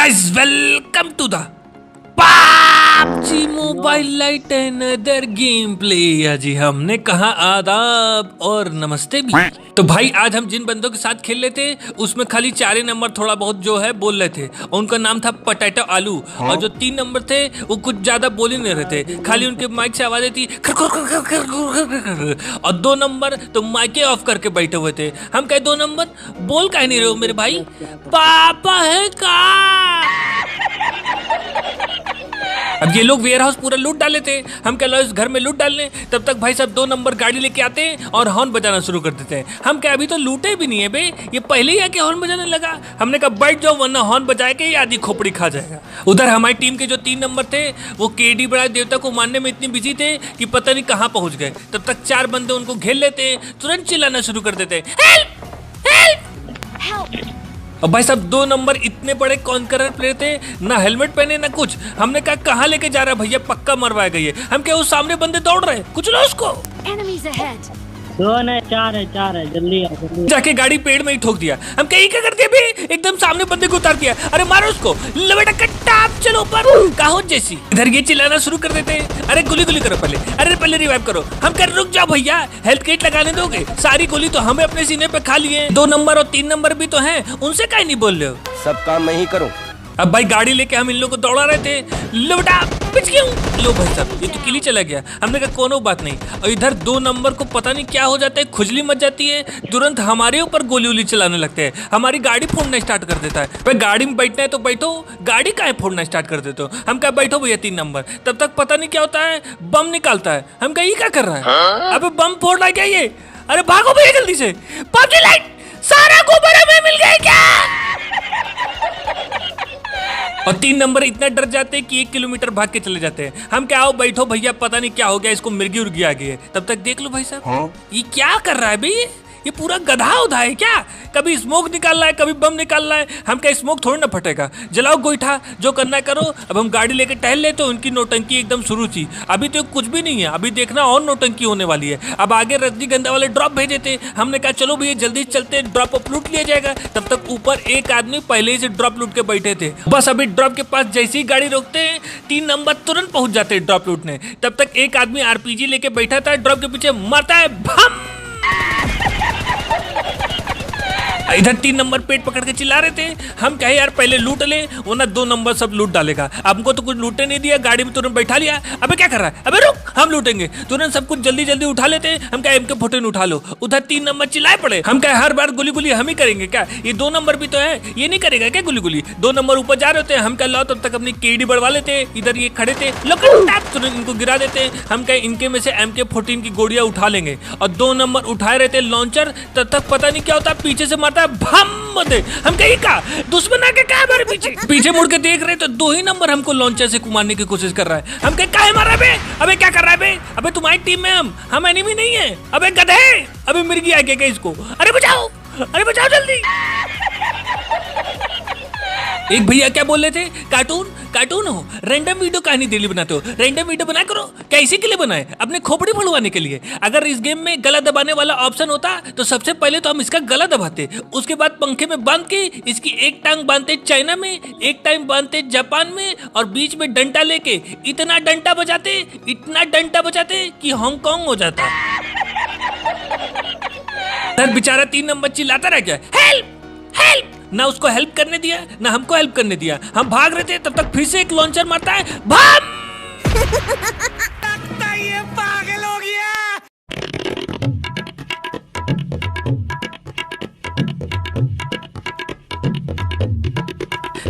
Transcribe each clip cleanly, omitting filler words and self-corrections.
Guys, welcome to the PUBG mobile lite another game play. जी हमने कहा आदाब और नमस्ते भी। तो भाई आज हम जिन बंदों के साथ खेल रहे थे उसमें खाली 4 ही नंबर थोड़ा बहुत जो है बोल रहे थे और उनका नाम था पोटैटो आलू। और जो 3 नंबर थे वो कुछ ज्यादा बोल ही नहीं रहे थे, खाली उनके माइक से आवाजें थी और 2 नंबर तो माइके ऑफ करके बैठे हुए थे। हम कहे 2 नंबर बोल कह नहीं रहे हो मेरे भाई, पापा है का। अब ये लोग वेयर हाउस पूरा लूट डाले थे, हम क्या इस घर में लूट डालने। तब तक भाई साहब 2 नंबर गाड़ी लेके आते हैं और हॉर्न बजाना शुरू कर देते हैं। हम क्या अभी तो लूटे भी नहीं है बे, ये पहले ही आके हॉर्न बजाने लगा। हमने कहा बैठ जाओ वरना हॉर्न बजा के आधी खोपड़ी खा जाएगा। उधर हमारी टीम के जो 3 नंबर थे वो केडी बड़ा देवता को मारने में इतनी बिजी थे कि पता नहीं कहाँ पहुंच गए। तब तक 4 बंदे उनको घेर लेते, तुरंत चिल्लाना शुरू कर देते, हेल्प हेल्प। और भाई साहब 2 नंबर इतने बड़े कॉन्करर प्लेयर थे, ना हेलमेट पहने ना कुछ। हमने कहा कहाँ लेके जा रहा है भैया, पक्का मरवाया गई है। हम क्या उस सामने बंदे दौड़ रहे हैं, कुछ लो उसको। 4 है जल्दी जाके गाड़ी पेड़ में ही ठोक दिया। हम कहीं क्या कर दिया भी, एकदम सामने बंदे को उतार दिया। अरे मारो उसको, लपेटा कट्टा चलो ऊपर कहो जैसी। इधर ये चिल्लाना शुरू कर देते, अरे गोली गोली करो पहले, अरे पहले रिवाइव करो। हम कह रुक जाओ भैया, हेल्थ किट लगाने दोगे? सारी गोली तो हमें अपने सीने पे खा लिए। 2 नंबर और 3 नंबर भी तो हैं, उनसे काहे नहीं बोल रहे हो? सब काम मैं ही करूं। अब भाई गाड़ी लेके हम इन लोगों को दौड़ा रहे थे, लौटा पिच क्यों लो भाई साहब, ये तो किली चला गया। हमने कहा कोनो बात नहीं। और इधर 2 नंबर को पता नहीं क्या हो जाता है, खुजली मच जाती है, तुरंत हमारे ऊपर गोली उली चलाने लगते हैं। हमारी गाड़ी फोड़ना स्टार्ट कर देता है। भाई गाड़ी में बैठना है तो बैठो, गाड़ी काहे फोड़ना स्टार्ट कर देते हो? हम क्या बैठो भैया 3 नंबर। तब तक पता नहीं क्या होता है, बम निकालता है। हम क्या ये क्या कर रहा है? अबे बम फोड़ रहा है क्या ये? अरे भागो भैया जल्दी से, पबजी लाइट सारा गोबर हमें मिल गया क्या? और 3 नंबर इतना डर जाते हैं कि 1 किलोमीटर भाग के चले जाते हैं। हम क्या आओ बैठो भैया, पता नहीं क्या हो गया, इसको मिर्गी उर्गी आ गई है। तब तक देख लो भाई साहब ये क्या कर रहा है भाई, ये पूरा गधा उधा है क्या? कभी स्मोक निकाल रहा है, कभी बम निकाल रहा है। हम क्या स्मोक थोड़ी ना फटेगा, जलाओ गोईठा, जो करना है करो। अब हम गाड़ी लेके टहल ले तो उनकी नौटंकी एकदम शुरू थी। अभी तो कुछ भी नहीं है, अभी देखना और नौटंकी होने वाली है। अब आगे रजनीगंधा वाले ड्रॉप भेजे थे, हमने कहा चलो भैया जल्दी चलते, ड्रॉप अप लूट लिया जाएगा। तब तक ऊपर एक आदमी पहले ही से ड्रॉप लूट के बैठे थे। बस अभी ड्रॉप के पास जैसे ही गाड़ी रोकते हैं 3 नंबर तुरंत पहुंच जाते हैं ड्रॉप लूटने। तब तक एक आदमी आरपीजी लेके बैठा था, ड्रॉप के पीछे मारता है भम। इधर 3 नंबर पेट पकड़ के चिल्ला रहे थे। हम कहे यार पहले लूट ले वरना 2 नंबर सब लूट डालेगा। हमको तो कुछ लूटने नहीं दिया, गाड़ी में तुरंत बैठा लिया। अबे क्या कर रहा है, अबे रुक हम लूटेंगे। तुरंत सब कुछ जल्दी जल्दी उठा लेते। हम कहे MK14 उठा लो। उधर 3 नंबर चिल्लाए पड़े। हम कहे हर बार गोली गोली हम ही करेंगे क्या? ये 2 नंबर भी तो है, ये नहीं करेगा क्या गोली गोली? 2 नंबर ऊपर जा रहे थे, हम कह लाओ तब तक अपनी केडी बढ़वा लेते। इधर ये खड़े थे, तुरंत इनको गिरा देते। हम कहे इनके में से MK14 की गोलियां उठा लेंगे। और 2 नंबर उठाए रहते लॉन्चर, तब तक पता नहीं क्या होता, पीछे से मारता है भम। हम कहीं का दुश्मन आके क्या हमारे पीछे मुड़ के देख रहे तो 2 ही नंबर हमको लॉन्चर से मारने की कोशिश कर रहा है। हम कहीं काहे मार रहा है बे? अबे क्या कर रहा है बे? अबे तुम्हारी टीम में हम एनिमी नहीं है। अबे गधे, अबे मिर्गी आ गया इसको, अरे बचाओ, अरे बचाओ जल्दी। एक भैया क्या बोल रहे थे, कार्टून हो, रैंडम वीडियो कहानी डेली बनाते हो, रैंडम वीडियो बना करो। क्या इसी के लिए बनाए? अपने खोपड़ी फड़वाने के लिए? अगर इस गेम में गला दबाने वाला ऑप्शन होता तो सबसे पहले तो हम इसका गला दबाते, उसके बाद पंखे में बांध के इसकी एक टांग बांधते चाइना में, एक टांग बांधते जापान में, और बीच में डंडा लेके इतना डंडा बजाते कि हांगकांग हो जाता। बेचारा 3 नंबर चिल्लाता रह गया, हेल्प हेल्प। ना उसको हेल्प करने दिया ना हमको हेल्प करने दिया। हम भाग रहे थे तब तक फिर से एक लॉन्चर मारता है भम। ये पागल हो गया।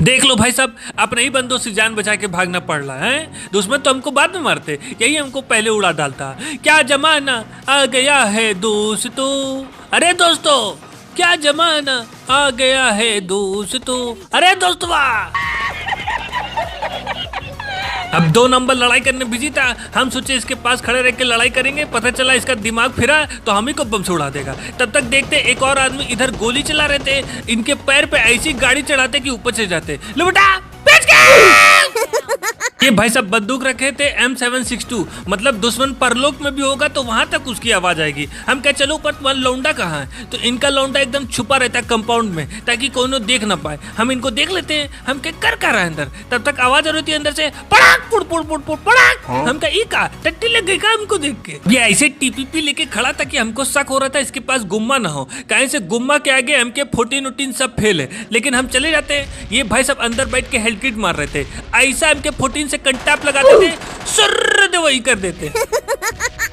देख लो भाई साहब, अपने ही बंदों से जान बचा के भागना पड़ रहा है। दुश्मन तो हमको बाद में मारते, यही हमको पहले उड़ा डालता। क्या जमाना आ गया है दोस्तों, अरे दोस्तों क्या जमाना आ गया है दोस्तों, अरे दोस्तवा। अब 2 नंबर लड़ाई करने बिजी था। हम सोचे इसके पास खड़े रह के लड़ाई करेंगे, पता चला इसका दिमाग फिरा तो हम ही को बम से उड़ा देगा। तब तक देखते एक और आदमी इधर गोली चला रहे थे, इनके पैर पे ऐसी गाड़ी चढ़ाते कि ऊपर से जाते। लो बेटा ये भाई साहब बंदूक रखे थे M762, मतलब दुश्मन परलोक में भी होगा तो वहां तक उसकी आवाज आएगी। हम क्या चलो पर तुम्हारा लौंडा कहाँ है? तो इनका लौंडा एकदम छुपा रहता है कंपाउंड में ताकि कोनो देख ना पाए। हम इनको देख लेते हैं, हम क्या कर रहा है अंदर, तब तक आवाज आ रही है अंदर से पड़ाक पुड़ पुड़ पुड़ पुड़ पड़ाक। हम क्या ई का टट्टी लग गई का हमको देख के? ये ऐसे टीपीपी लेके खड़ा था कि हमको शक हो रहा था इसके पास गुम्मा ना हो, कहीं से गुम्मा के आगे हमके 14 सब फेल है। लेकिन हम चले जाते हैं, ये भाई सब अंदर बैठ के हेलकिट मार रहे थे, ऐसा हमके 14 से कंटाप लगाते थे, सुर्र दे वही कर देते।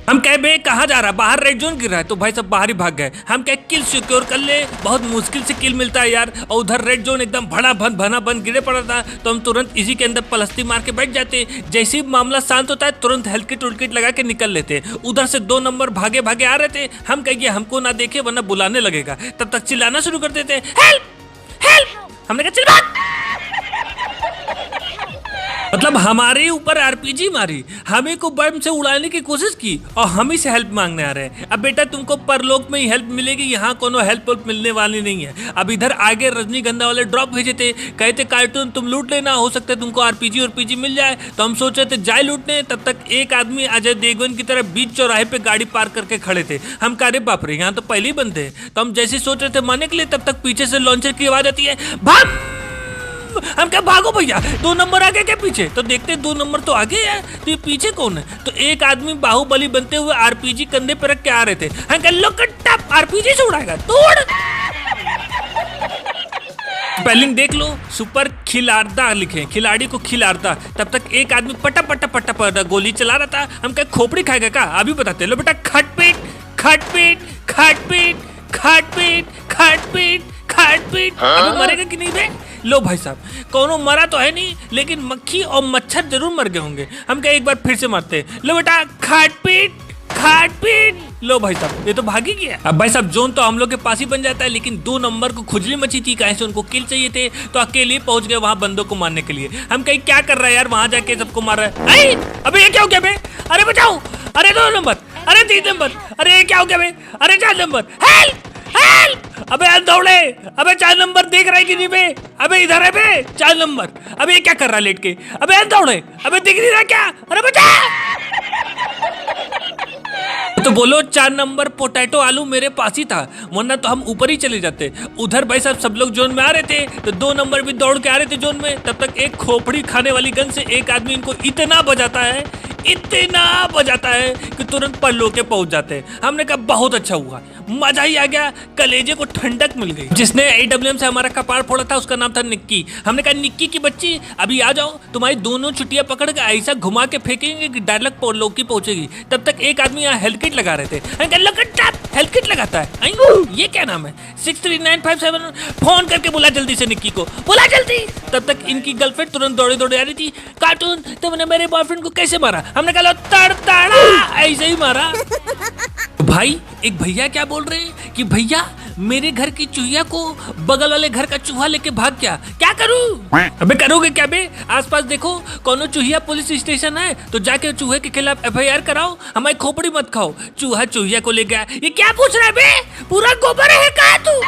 हम कहे बे कहाँ जा रहा, बाहर रेड जोन गिर रहा है, तो भाई सब बाहर ही भाग गए। हम कहे किल सिक्योर कर ले, बहुत मुश्किल से किल मिलता है यार, और उधर रेड जोन एकदम भना बन गिरे पड़ा था, तो हम तुरंत इसी के अंदर पलस्ती मार के बैठ जाते। जैसे ही मामला शांत होता है तुरंत हेल्किट उल्किट लगा के निकल लेते। उधर से 2 नंबर भागे भागे आ रहे थे, हम कहिए हमको ना देखे वरना बुलाने लगेगा, तब तक चिल्लाना शुरू कर देते, हेल्प हेल्प। हमने कहा चल भाग। मतलब हमारे ऊपर आरपीजी मारी, हमें को बम से उड़ाने की कोशिश की और हम ही से हेल्प मांगने आ रहे हैं। अब बेटा तुमको परलोक में ही हेल्प मिलेगी, यहाँ कोनो हेल्प मिलने वाली नहीं है। अब इधर आगे रजनीगंधा वाले ड्रॉप भेजे थे, कहते कार्टून तुम लूट लेना, हो सकता है तुमको आरपीजी मिल जाए। तो हम सोच रहे थे जाए लूटने, तब तक एक आदमी अजय देवगन की तरह बीच चौराहे पे गाड़ी पार्क करके खड़े थे। हम कह रहे बाप रे यहाँ तो पहले ही बंद थे। तो हम जैसे सोच रहे थे मारने के लिए, तब तक पीछे से लॉन्चर की आवाज आती है, भम। हम क्या भागो भैया, 2 नंबर आगे क्या पीछे? तो देखते 2 नंबर तो आगे है, तो ये पीछे कौन है? तो एक आदमी बाहुबली बनते हुए आरपीजी कंधे पर रख के आ रहे थे। हम क्या लो टप आरपीजी से उड़ाएगा, तोड़। स्पेलिंग देख लो, सुपर खिलाड़दा लिखे, खिलाड़ी को खिलाड़दा। तब तक एक आदमी पटा पटा पटा पटा गोली चला रहा था। हम क्या खोपड़ी खाएगा का? अभी बताते। लो बेटा खटपीट खटपीट खटपीट खटपीट खटपीट खटपीट। अभी मरेगा कि नहीं बे? लो भाई साहब कोनो मरा तो है नहीं, लेकिन मक्खी और मच्छर जरूर मर गए होंगे। हम क्या एक बार फिर से मारते। लो बेटा खाटपीट खाटपीट। लो भाई साहब ये तो भागी गया। अब भाई साहब जोन तो हम लोग के पास ही बन जाता है, लेकिन 2 नंबर को खुजली मची थी, कहीं से उनको किल चाहिए थे, तो अकेले पहुंच गए वहां बंदों को मारने के लिए। हम कहीं क्या कर रहा है यार, वहां जाके सबको मार रहा है। अबे ये क्या हो गया बे? अरे बचाओ, अरे 2 नंबर, अरे 3 नंबर, अरे ये क्या हो गया बे? अरे 4 नंबर, हेल्प हेल्प। अबे दौड़े, अबे 4 नंबर देख रहा है कि नहीं बे? अबे इधर है बे 4 नंबर। अबे ये क्या कर रहा है लेट के? अबे दौड़े, अबे दिख नहीं रहा क्या? अरे बचा। तो बोलो 4 नंबर पोटैटो आलू मेरे पास ही था, वरना तो हम ऊपर ही चले जाते। उधर भाई साहब सब लोग जोन में आ रहे थे, तो 2 नंबर भी दौड़ के आ रहे थे जोन में। तब तक एक खोपड़ी खाने वाली गन से एक आदमी इनको इतना बजाता है कि तुरंत परलोक के पहुंच जाते हैं। हमने कहा बहुत अच्छा हुआ, मजा ही आ गया, कलेजे को ठंडक मिल गई। जिसने AWM से हमारा कपाड़ फोड़ा था उसका नाम था निक्की। हमने कहा निक्की की बच्ची अभी आ जाओ, तुम्हारी दोनों चुटिया पकड़ के ऐसा घुमा के फेंकेंगे कि डायरेक्ट परलोक की पहुंचेगी। तब तक एक आदमी यहाँ हेल्किट लगा रहे थे। हेल्किट लगाता है, ये क्या नाम है? 63957। फोन करके बुला जल्दी से निक्की को, बुला जल्दी। तब तक इनकी गर्लफ्रेंड तुरंत दौड़े दौड़े आ रही थी। कार्टून तुमने मेरे बॉयफ्रेंड को कैसे मारा? हमने कहा तड़तड़ा ऐसे ही मारा। भाई एक भैया क्या बोल रहे हैं कि भैया मेरे घर की चूहिया को बगल वाले घर का चूहा लेके भाग गया, क्या करूं? अबे करोगे क्या बे? आसपास देखो कोनो चूहिया पुलिस स्टेशन है, तो जाके चूहे के खिलाफ FIR कराओ, हमारी खोपड़ी मत खाओ। चूहा चूहिया को ले गया, ये क्या पूछ रहा है बे? पूरा गोबर है कहाँ तू?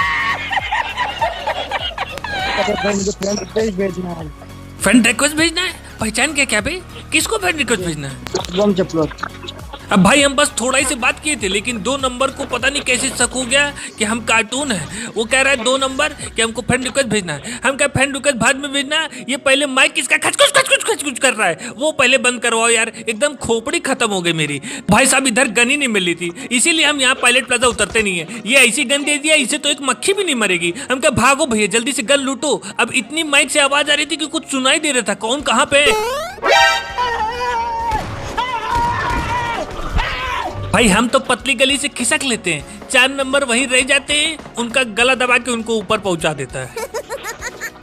फ्रेंड रिक्वेस्ट भेजना है? पहचान क्या बे? किसको फ्रेंड रिक्वेस्ट भेजना है? अब भाई हम बस थोड़ा ही से बात किए थे, लेकिन 2 नंबर को पता नहीं कैसे शक हो गया कि हम कार्टून है। वो कह रहा है 2 नंबर कि हमको फ्रेंड रिक्वेस्ट भेजना है। हम क्या फ्रेंड रिक्वेस्ट बाद में भेजना, ये पहले माइक इसका खचकुच कर रहा है, वो पहले बंद करवाओ यार, एकदम खोपड़ी खत्म हो गई मेरी। भाई साहब इधर गन ही नहीं मिल रही थी, इसीलिए हम यहाँ पायलट प्लाजा उतरते नहीं है। ये ऐसी गन दे दिया, इसे तो एक मक्खी भी नहीं मरेगी। हम क्या भागो भैया जल्दी से गन लूटो। अब इतनी माइक से आवाज आ रही थी कि कुछ सुनाई दे रहा था, कौन कहाँ पे। भाई हम तो पतली गली से खिसक लेते हैं, 4 नंबर वहीं रह जाते हैं, उनका गला दबा के उनको ऊपर पहुंचा देता है।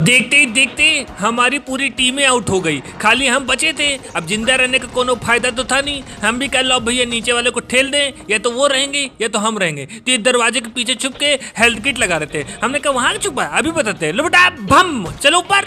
देखते ही देखते हमारी पूरी टीमें आउट हो गई, खाली हम बचे थे। अब जिंदा रहने का कोनो फायदा तो था नहीं। हम भी कह लो भैया नीचे वाले को ठेल दें, या तो वो रहेंगे या तो हम रहेंगे। तो ये दरवाजे के पीछे छुप के हेल्थ किट लगा रहे थे। हमने कहा वहां छुपा, अभी बताते हैं। लो बेटा भम चलो ऊपर।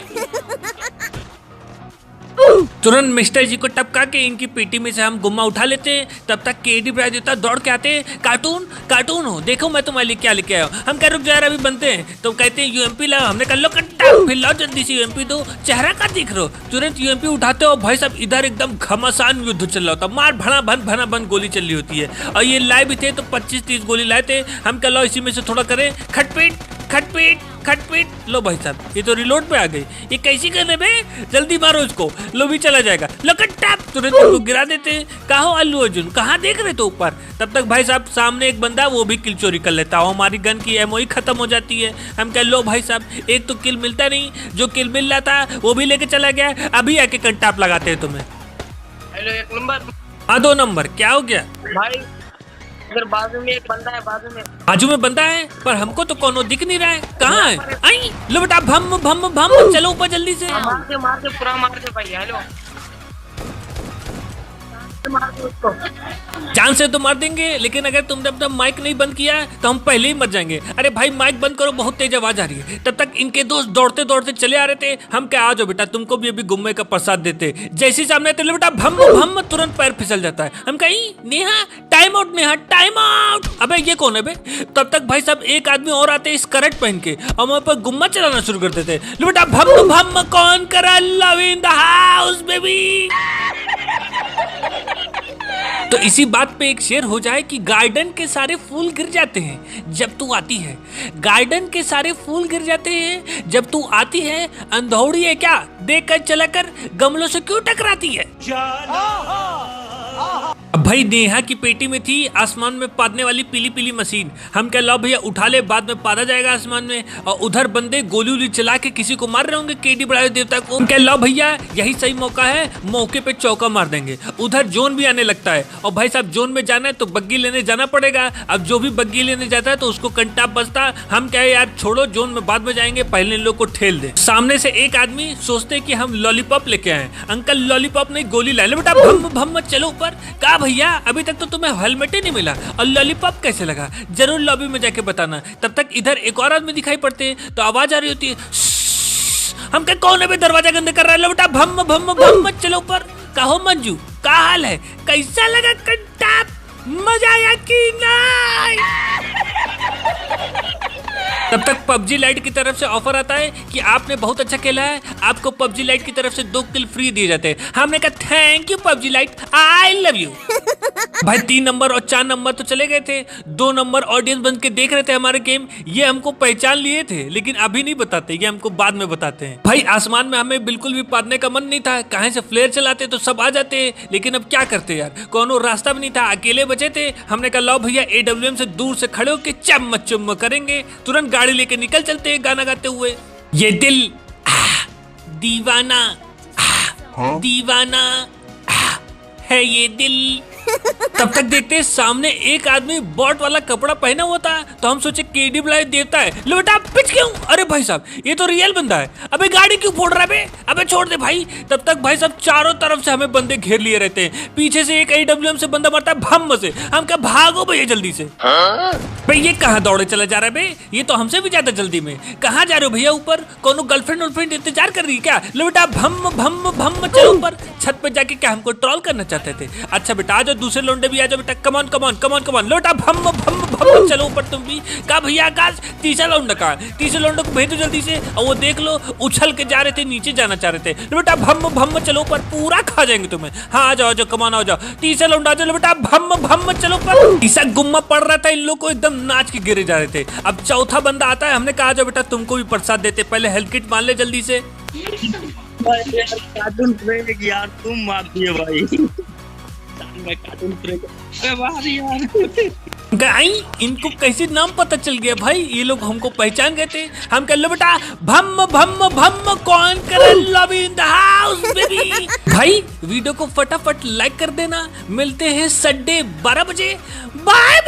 तुरंत मिस्टर जी को टपका के इनकी पेटी में से हम गुम्मा उठा लेते हैं। तब तक केडी ब्राय देवता दौड़ के आते हैं। कार्टून कार्टून हो, देखो मैं तुम्हारे लिए क्या लेके आया हूँ। हम कह रुक जा अभी बनते हैं। तो कहते हैं यूएमपी लाओ। हमने कहा लो कट्टा, फिर लाओ जल्दी से यूएमपी दो। चेहरा का दिख रहा हो। तुरंत यूएमपी उठाते हो। भाई साहब इधर एकदम घमासान युद्ध चल रहा होता, मार भना भन गोली चल रही होती है। और ये लाए भी थे तो 25-30 गोली लाए थे। हम कह लो इसी में से थोड़ा करें, खटपीट। लो भाई साहब ये तो रिलोड पे आ गई। ये कैसी करने में, जल्दी मारो इसको, लो भी चला जाएगा। लो कट्टा, तुरंत उसको गिरा देते हैं। कहो अल्लू अर्जुन, कहाँ देख रहे थे ऊपर। तब तक भाई साहब सामने एक बंदा वो भी किल चोरी कर लेता है। हमारी गन की एमओ ही खत्म हो जाती है। हम कह लो भाई साहब एक तो किल मिलता नहीं, जो किल मिल रहा था वो भी लेके चला गया। अभी आके कंटाप लगाते हैं तुम्हें। Hello 1 number. हाँ 2 नंबर, क्या हो गया भाई इधर बाजू में एक बंदा है, बाजू में बंदा है, पर हमको तो कोनो दिख नहीं रहा है। कहाँ है? आई लो बेटा, भम चलो ऊपर जल्दी से। मार दे पूरा मार दे भाई। हेलो मार दे उसको। जान से तो मार देंगे, लेकिन अगर तुमने अपना माइक नहीं बंद किया तो हम पहले ही मर जाएंगे। अरे भाई माइक बंद करो, बहुत तेज आवाज आ रही है। तब तक इनके दोस्त दौड़ते दौड़ते चले आ रहे थे। हम क्या आ जाओ बेटा, तुमको भी अभी गुम्मे का प्रसाद देते। जैसे सामने थे बेटा, भम तुरंत पैर फिसल जाता है। हम कहीं Neha time out, Neha time out. अबे ये कौन है बे? तब तक भाई साहब एक आदमी और आते इस करट पहन के और वहां पर गुम्मा चलाना शुरू कर देते। बेटा भम कौन करा, love in the house baby. तो इसी बात पे एक शेर हो जाए कि गार्डन के सारे फूल गिर जाते हैं जब तू आती है। गार्डन के सारे फूल गिर जाते हैं जब तू आती है। अंधौड़ी है क्या, देख कर चला कर गमलों से क्यों टकराती है। अब भाई नेहा की पेटी में थी आसमान में पादने वाली पीली पीली मशीन। हम क्या लो भैया उठा ले, बाद में पादा जाएगा आसमान में। और उधर बंदे गोली उली चला के किसी को मार रहे होंगे, केडी ब्राय देवता को। हम क्या लो भैया यही सही मौका है, मौके पे चौका मार देंगे। उधर जोन भी आने लगता है और भाई साहब जोन में जाना है तो बग्गी लेने जाना पड़ेगा। अब जो भी बग्गी लेने जाता है तो उसको कंटाप बसता। हम क्या है यार छोड़ो, जोन में बाद में जाएंगे, पहले इन लोग को ठेल दे। सामने से एक आदमी सोचते कि हम लॉलीपॉप लेके आए। अंकल लॉलीपॉप नहीं गोली ला ले बेटा, भम चलो ऊपर। कहा भैया अभी तक तो तुम्हें हेलमेट ही नहीं मिला और लॉलीपॉप कैसे लगा, जरूर लॉबी में जाके बताना। तब तक इधर एक और आदमी दिखाई पड़ते हैं तो आवाज आ रही होती है, हम क्या कौन है दरवाजा गंदे कर रहा है। बेटा भम चलो ऊपर। कहो मंजू क्या हाल है, कैसा लगा कंटाप, मजा आया कि नहीं। तब तक पबजी लाइट की तरफ से ऑफर आता है कि आपने बहुत अच्छा खेला है, आपको पबजी लाइट की तरफ से 2 किल फ्री दिए जाते हैं। हमने कहा thank U PUBG light, I love you. भाई 3 नंबर और 4 नंबर तो चले गए थे, 2 नंबर ऑडियंस बन के देख रहे थे हमारे गेम। ये हमको पहचान लिए थे लेकिन अभी नहीं बताते, ये हमको बाद में बताते हैं। भाई आसमान में हमें बिल्कुल भी पादने का मन नहीं था, कहीं से फ्लेयर चलाते तो सब आ जाते, लेकिन अब क्या करते यार, कोनो रास्ता भी नहीं था, अकेले बचे थे। हमने कहा लो भैया AWM से दूर से खड़े होकर चम्म करेंगे। तुरंत गाड़ी लेके निकल चलते हैं गाना गाते हुए। ये दिल दीवाना दीवाना है ये दिल। तब तक देखते हैं सामने एक आदमी बॉट वाला कपड़ा पहना हुआ था तो हम सोचे केडी ब्राय देवता है। लो बेटा पिच क्यों, अरे भाई साहब ये तो रियल बंदा है। अबे गाड़ी क्यों फोड़ रहा है बे, अबे छोड़ दे भाई। तब तक भाई साहब चारों तरफ से हमें बंदे घेर लिए रहते हैं। पीछे से एक AWM से बंदा मरता है भम से। हम क्या भागो भैया जल्दी से। भाई ये कहाँ दौड़े चला जा रहा है बे, ये तो हमसे भी ज्यादा जल्दी में। कहाँ जा रहे हो भैया ऊपर, कोनो गर्लफ्रेंड वर्लफ्रेंड इंतजार कर रही है क्या। लो बेटा भम चलो ऊपर। छत पे जाके क्या हमको ट्रोल करना चाहते थे। अच्छा बेटा आ जाओ, दूसरे लोंडे भी आ जाओ बेटा, कमान लोटा भम चलो ऊपर तुम भी। कहा भैया आकाश तीसरा लौंडा कहा, तीसरे लौंडे को भेजो जल्दी से। और वो देख लो उछल के जा रहे थे, नीचे जाना चाह रहे थे। बेटा भम चलो ऊपर, पूरा खा जाएंगे तुम्हें। हाँ आ जाओ कमान आ जाओ, तीसरा लौंडा आ जाओ बेटा भम चलो ऊपर। तीसरा गुम्मा पड़ रहा था, इन लोग को एकदम नाच के गिरे जा रहे थे। अब चौथा बंदा आता है, हमने कहा जाओ बेटा तुमको भी प्रसाद देते, पहले हेल्थ किट मान ले जल्दी से। कार्टून प्रेक यार तुम मारती है भाई। कार्टून प्रेक यार इनको कैसे नाम पता चल गया भाई, ये लोग हमको पहचान गए थे। हम कह लो बेटा भम कौन करे love in the house baby. भाई वीडियो को फटाफट लाइक कर देना। मिलते हैं संडे 12 बजे, बाय।